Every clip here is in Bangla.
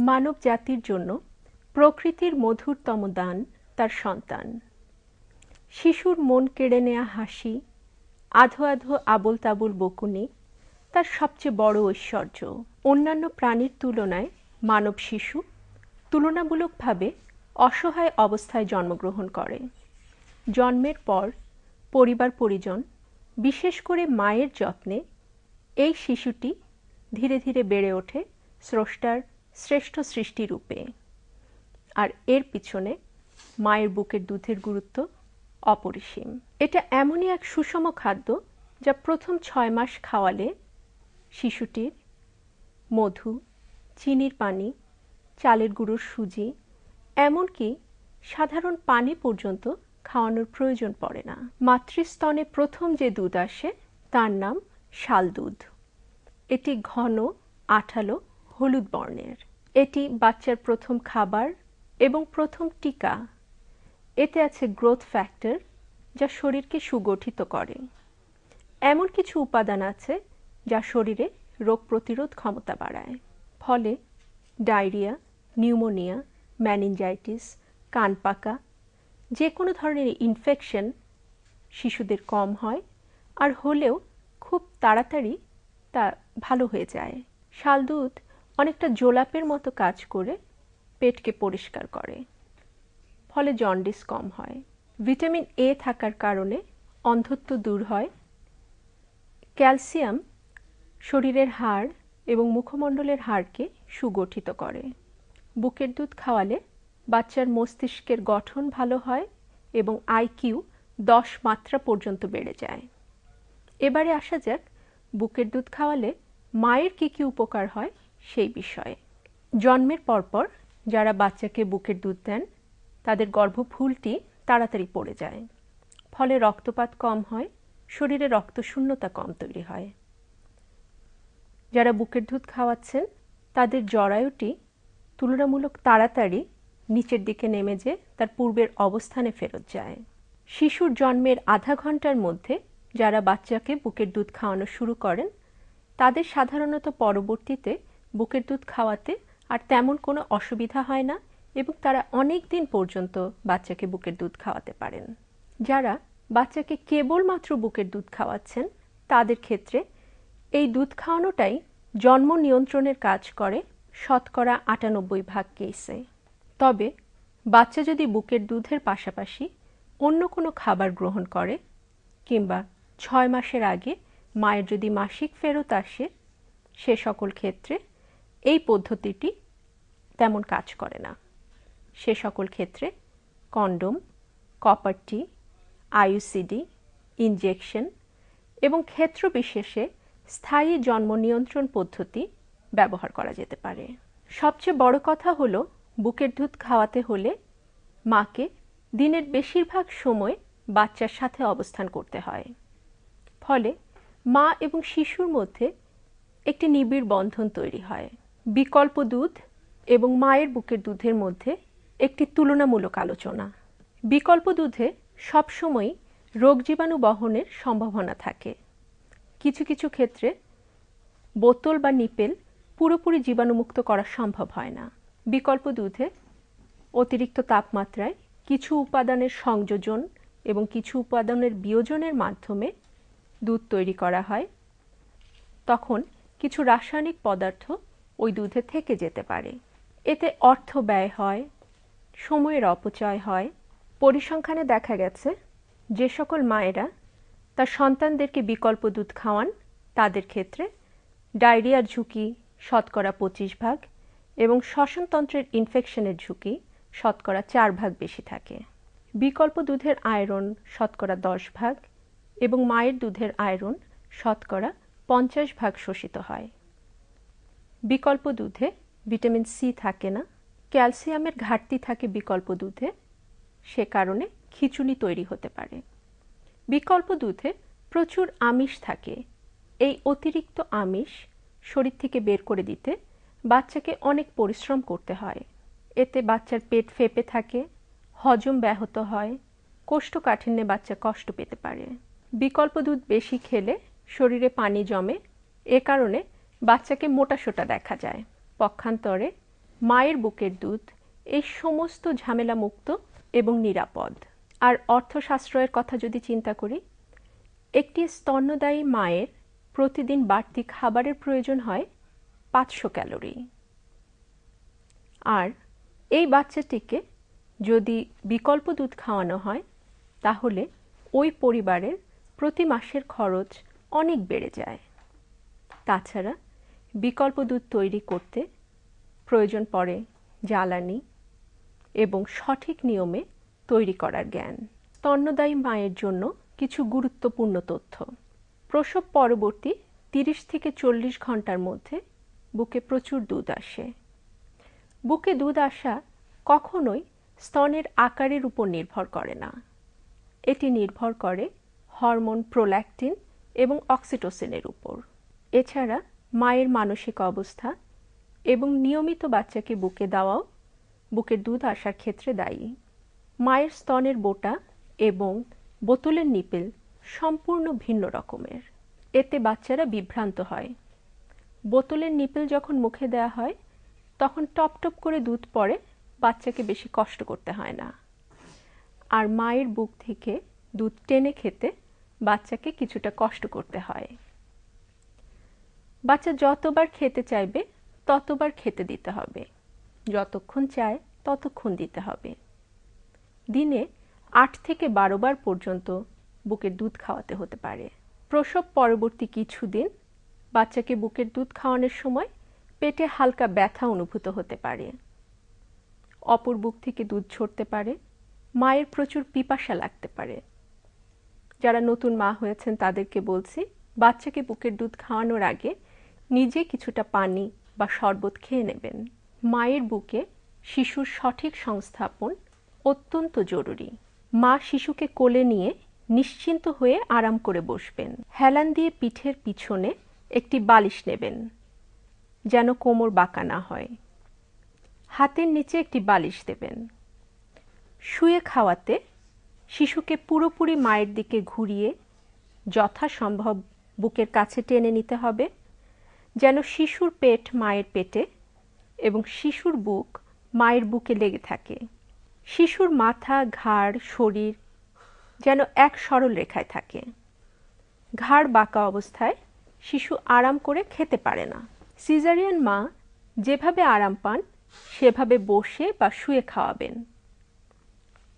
মানব জাতির জন্য প্রকৃতির মধুরতম দান তার সন্তান। শিশুর মন কেড়ে নেয়া হাসি, আধো আধো আবোল তাবোল বকুনি তার সবচেয়ে বড় ঐশ্বর্য। অন্যান্য প্রাণীর তুলনায় মানব শিশু তুলনামূলকভাবে অসহায় অবস্থায় জন্মগ্রহণ করে। জন্মের পর পরিবার পরিজন, বিশেষ করে মায়ের যত্নে এই শিশুটি ধীরে ধীরে বেড়ে ওঠে স্রষ্টার শ্রেষ্ঠ সৃষ্টিরূপে। আর এর পিছনে মায়ের বুকের দুধের গুরুত্ব অপরিসীম। এটা এমনই এক সুষম খাদ্য যা প্রথম 6 মাস খাওয়ালে শিশুটির মধু, চিনির পানি, চালের গুঁড়োর সুজি, এমনকি সাধারণ পানি পর্যন্ত খাওয়ানোর প্রয়োজন পড়ে না। মাতৃস্তনে প্রথম যে দুধ আসে তার নাম শাল দুধ। এটি ঘন, আঠালো, হলুদ বর্ণের। এটি বাচ্চার প্রথম খাবার এবং প্রথম টিকা। এতে আছে গ্রোথ ফ্যাক্টর, যা শরীরকে সুগঠিত করে। এমন কিছু উপাদান আছে যা শরীরে রোগ প্রতিরোধ ক্ষমতা বাড়ায়। ফলে ডায়রিয়া, নিউমোনিয়া, মেনিনজাইটিস, কান পাকা যে কোনো ধরনের ইনফেকশন শিশুদের কম হয়, আর হলেও খুব তাড়াতাড়ি তা ভালো হয়ে যায়। শাল দুধ অনেকটা জোলাপের মতো কাজ করে পেটকে পরিষ্কার করে, ফলে জন্ডিস কম হয়। ভিটামিন এ থাকার কারণে অন্ধত্ব দূর হয়। ক্যালসিয়াম শরীরের হাড় এবং মুখমণ্ডলের হাড়কে সুগঠিত করে। বুকের দুধ খাওয়ালে বাচ্চার মস্তিষ্কের গঠন ভালো হয় এবং আইকিউ 10 মাত্রা পর্যন্ত বেড়ে যায়। এবারে আসা যাক বুকের দুধ খাওয়ালে মায়ের কী কী উপকার হয় সেই বিষয়ে। জন্মের পরপর যারা বাচ্চাকে বুকের দুধ দেন তাদের গর্ভফুলটি তাড়াতাড়ি পড়ে যায়, ফলে রক্তপাত কম হয়, শরীরে রক্তশূন্যতা কম তৈরি হয়। যারা বুকের দুধ খাওয়াচ্ছেন তাদের জরায়ুটি তুলনামূলক তাড়াতাড়ি নিচের দিকে নেমে যেয়ে তার পূর্বের অবস্থানে ফেরত যায়। শিশুর জন্মের আধা ঘন্টার মধ্যে যারা বাচ্চাকে বুকের দুধ খাওয়ানো শুরু করেন তাদের সাধারণত পরবর্তীতে বুকের দুধ খাওয়াতে আর তেমন কোনো অসুবিধা হয় না এবং তারা অনেক দিন পর্যন্ত বাচ্চাকে বুকের দুধ খাওয়াতে পারেন। যারা বাচ্চাকে কেবলমাত্র বুকের দুধ খাওয়াচ্ছেন তাদের ক্ষেত্রে এই দুধ খাওয়ানোটাই জন্ম নিয়ন্ত্রণের কাজ করে 98% কেসে। তবে বাচ্চা যদি বুকের দুধের পাশাপাশি অন্য কোনো খাবার গ্রহণ করে কিংবা 6 মাসের আগে মায়ের যদি মাসিক ফেরত আসে, সে সকল ক্ষেত্রে এই পদ্ধতিটি তেমন কাজ করে না। সে সকল ক্ষেত্রে কন্ডোম, কপার টি, আইইউসিডি, ইনজেকশন এবং ক্ষেত্র বিশেষে স্থায়ী জন্ম নিয়ন্ত্রণ পদ্ধতি ব্যবহার করা যেতে পারে। সবচেয়ে বড় কথা হলো বুকের দুধ খাওয়াতে হলে মাকে দিনের বেশিরভাগ সময় বাচ্চার সাথে অবস্থান করতে হয়। ফলে মা এবং শিশুর মধ্যে একটি নিবিড় বন্ধন তৈরি হয়। বিকল্প দুধ এবং মায়ের বুকের দুধের মধ্যে একটি তুলনামূলক আলোচনা। বিকল্প দুধে সবসময় রোগ জীবাণু বহনের সম্ভাবনা থাকে। কিছু কিছু ক্ষেত্রে বোতল বা নিপেল পুরোপুরি জীবাণুমুক্ত করা সম্ভব হয় না। বিকল্প দুধে অতিরিক্ত তাপমাত্রায় কিছু উপাদানের সংযোজন এবং কিছু উপাদানের বিয়োজনের মাধ্যমে দুধ তৈরি করা হয়। তখন কিছু রাসায়নিক পদার্থ ওই দুধে থেকে যেতে পারে। এতে অর্থ ব্যয় হয়, সময়ের অপচয় হয়। পরিসংখ্যানে দেখা গেছে যে সকল মায়েরা তার সন্তানদেরকে বিকল্প দুধ খাওয়ান তাদের ক্ষেত্রে ডায়রিয়ার ঝুঁকি 25% এবং শ্বসনতন্ত্রের ইনফেকশনের ঝুঁকি 4% বেশি থাকে। বিকল্প দুধের আয়রন 10% এবং মায়ের দুধের আয়রন 50% শোষিত হয়। বিকল্প দুধে ভিটামিন সি থাকে না, ক্যালসিয়ামের ঘাটতি থাকে বিকল্প দুধে, সে কারণে খিঁচুনি তৈরি হতে পারে। বিকল্প দুধে প্রচুর আমিষ থাকে। এই অতিরিক্ত আমিষ শরীর থেকে বের করে দিতে বাচ্চাকে অনেক পরিশ্রম করতে হয়। এতে বাচ্চার পেট ফেঁপে থাকে, হজম ব্যাহত হয়, কোষ্ঠকাঠিন্যে বাচ্চা কষ্ট পেতে পারে। বিকল্প দুধ বেশি খেলে শরীরে পানি জমে, এ কারণে বাচ্চাকে মোটাসোটা দেখা যায়। পক্ষান্তরে মায়ের বুকের দুধ এই সমস্ত ঝামেলা মুক্ত এবং নিরাপদ। আর অর্থ সাশ্রয়ের কথা যদি চিন্তা করি, একটি স্তন্যদায়ী মায়ের প্রতিদিন বাড়তি খাবারের প্রয়োজন হয় 500 ক্যালোরি। আর এই বাচ্চাটিকে যদি বিকল্প দুধ খাওয়ানো হয় তাহলে ওই পরিবারের প্রতি মাসের খরচ অনেক বেড়ে যায়। তাছাড়া বিকল্প দুধ তৈরি করতে প্রয়োজন পড়ে জ্বালানি এবং সঠিক নিয়মে তৈরি করার জ্ঞান। স্তন্যদায়ী মায়ের জন্য কিছু গুরুত্বপূর্ণ তথ্য। প্রসব পরবর্তী 30 থেকে 40 ঘন্টার মধ্যে বুকে প্রচুর দুধ আসে। বুকে দুধ আসা কখনোই স্তনের আকারের উপর নির্ভর করে না। এটি নির্ভর করে হরমোন প্রোল্যাকটিন এবং অক্সিটোসিনের উপর। এছাড়া মায়ের মানসিক অবস্থা এবং নিয়মিত বাচ্চাকে বুকে দেওয়াও বুকের দুধ আসার ক্ষেত্রে দায়ী। মায়ের স্তনের বোঁটা এবং বোতলের নিপেল সম্পূর্ণ ভিন্ন রকমের। এতে বাচ্চারা বিভ্রান্ত হয়। বোতলের নিপেল যখন মুখে দেওয়া হয় তখন টপ টপ করে দুধ পড়ে, বাচ্চাকে বেশি কষ্ট করতে হয় না। আর মায়ের বুক থেকে দুধ টেনে খেতে বাচ্চাকে কিছুটা কষ্ট করতে হয়। বাচ্চা যতবার খেতে চাইবে ততবার খেতে দিতে হবে, যতক্ষণ চায় ততক্ষণ দিতে হবে। দিনে 8 থেকে 12 বার পর্যন্ত বুকের দুধ খাওয়াতে হতে পারে। প্রসব পরবর্তী কিছুদিন বাচ্চাকে বুকের দুধ খাওয়ানোর সময় পেটে হালকা ব্যথা অনুভূত হতে পারে। অপর বুক থেকে দুধ ঝরতে পারে। মায়ের প্রচুর পিপাসা লাগতে পারে। যারা নতুন মা হয়েছেন তাদেরকে বলছি, বাচ্চাকে বুকের দুধ খাওয়ানোর আগে নিজে কিছুটা পানি বা শরবত খেয়ে নেবেন। মায়ের বুকে শিশুর সঠিক সংস্থাপন অত্যন্ত জরুরি। মা শিশুকে কোলে নিয়ে নিশ্চিন্ত হয়ে আরাম করে বসবেন। হেলান দিয়ে পিঠের পিছনে একটি বালিশ নেবেন যেন কোমর বাঁকা না হয়। হাতের নিচে একটি বালিশ দেবেন। শুয়ে খাওয়াতে শিশুকে পুরোপুরি মায়ের দিকে ঘুরিয়ে যথাসম্ভব বুকের কাছে টেনে নিতে হবে, যেন শিশুর পেট মায়ের পেটে এবং শিশুর বুক মায়ের বুকে লেগে থাকে। শিশুর মাথা, ঘাড়, শরীর যেন এক সরল রেখায় থাকে। ঘাড় বাঁকা অবস্থায় শিশু আরাম করে খেতে পারে না। সিজারিয়ান মা যেভাবে আরাম পান সেভাবে বসে বা শুয়ে খাওয়াবেন।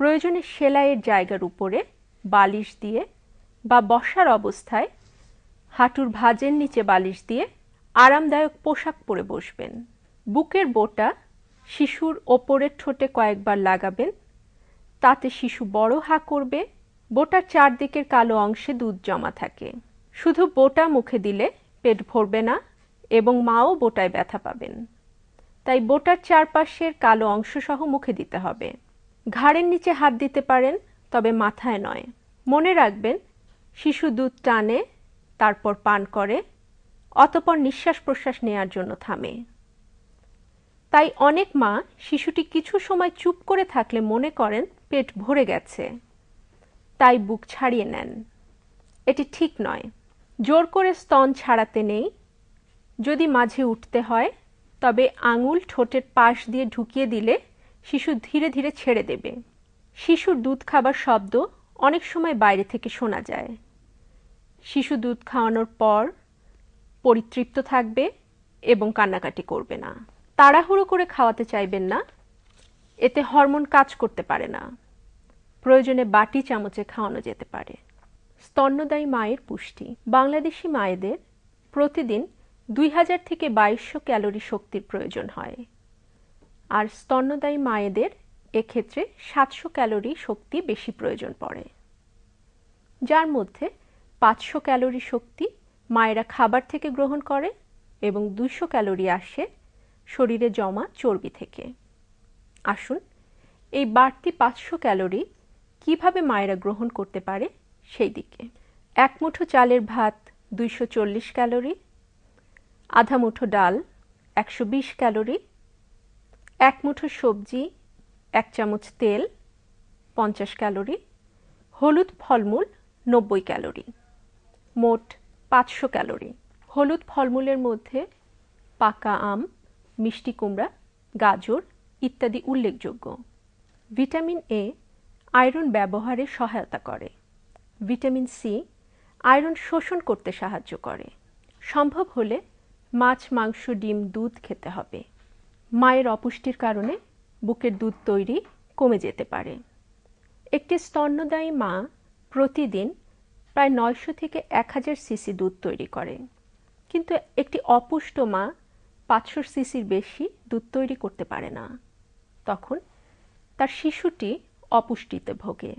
প্রয়োজনে সেলাইয়ের জায়গার উপরে বালিশ দিয়ে বা বসার অবস্থায় হাঁটুর ভাঁজের নিচে বালিশ দিয়ে আরামদায়ক পোশাক পরে বসবেন। বুকের বোঁটা শিশুর ওপরের ঠোঁটে কয়েকবার লাগাবেন। তাতে শিশু বড় হা করবে। বোঁটার চারদিকের কালো অংশে দুধ জমা থাকে। শুধু বোঁটা মুখে দিলে পেট ভরবে না এবং মাও বোঁটায় ব্যথা পাবেন। তাই বোঁটার চারপাশের কালো অংশ সহ মুখে দিতে হবে। ঘাড়ের নিচে হাত দিতে পারেন, তবে মাথায় নয়। মনে রাখবেন, শিশু দুধ টানে, তারপর পান করে, অতঃপর নিঃশ্বাস প্রশ্বাস নেওয়ার জন্য থামে। তাই অনেক মা শিশুটি কিছু সময় চুপ করে থাকলে মনে করেন পেট ভরে গেছে, তাই বুক ছাড়িয়ে নেন। এটি ঠিক নয়। জোর করে স্তন ছাড়াতে নেই। যদি মাঝে উঠতে হয় তবে আঙুল ঠোঁটের পাশ দিয়ে ঢুকিয়ে দিলে শিশু ধীরে ধীরে ছেড়ে দেবে। শিশুর দুধ খাবার শব্দ অনেক সময় বাইরে থেকে শোনা যায়। শিশু দুধ খাওয়ানোর পর পরিতৃপ্ত থাকবে এবং কান্নাকাটি করবে না। তাড়াহুড়ো করে খাওয়াতে চাইবেন না, এতে হরমোন কাজ করতে পারে না। প্রয়োজনে বাটি চামচে খাওয়ানো যেতে পারে। স্তন্যদায়ী মায়ের পুষ্টি। বাংলাদেশি মায়েদের প্রতিদিন 2000 থেকে 2200 ক্যালোরি শক্তির প্রয়োজন হয়, আর স্তন্যদায়ী মায়েদের এক্ষেত্রে 700 ক্যালোরি শক্তি বেশি প্রয়োজন পড়ে, যার মধ্যে 500 ক্যালোরি শক্তি মায়েরা খাবার থেকে গ্রহণ করে এবং 200 ক্যালোরি আসে শরীরে জমা চর্বি থেকে। আসুন এই বাড়তি 500 ক্যালোরি কিভাবে মায়েরা গ্রহণ করতে পারে সেই দিকে। এক মুঠো চালের ভাত 240 ক্যালোরি, আধা মুঠো ডাল 120 ক্যালোরি, এক মুঠো সবজি, 1 চামচ তেল 50 ক্যালোরি, হলুদ ফলমূল 90 ক্যালোরি, মোট 500 ক্যালোরি। হলুদ ফলমূলের মধ্যে পাকা আম, মিষ্টি কুমড়া, গাজর ইত্যাদি উল্লেখযোগ্য। ভিটামিন এ আয়রন ব্যবহারে সহায়তা করে। ভিটামিন সি আয়রন শোষণ করতে সাহায্য করে। সম্ভব হলে মাছ, মাংস, ডিম, দুধ খেতে হবে। মায়ের অপুষ্টির কারণে বুকের দুধ তৈরি কমে যেতে পারে। একটি স্তন্যদায়ী মা প্রতিদিন প্রায় 900 থেকে 1000 সিসি দুধ তৈরি করে, কিন্তু একটি অপুষ্ট মা 500 সিসির বেশি দুধ তৈরি করতে পারে না। তখন তার শিশুটি অপুষ্টিতে ভোগে।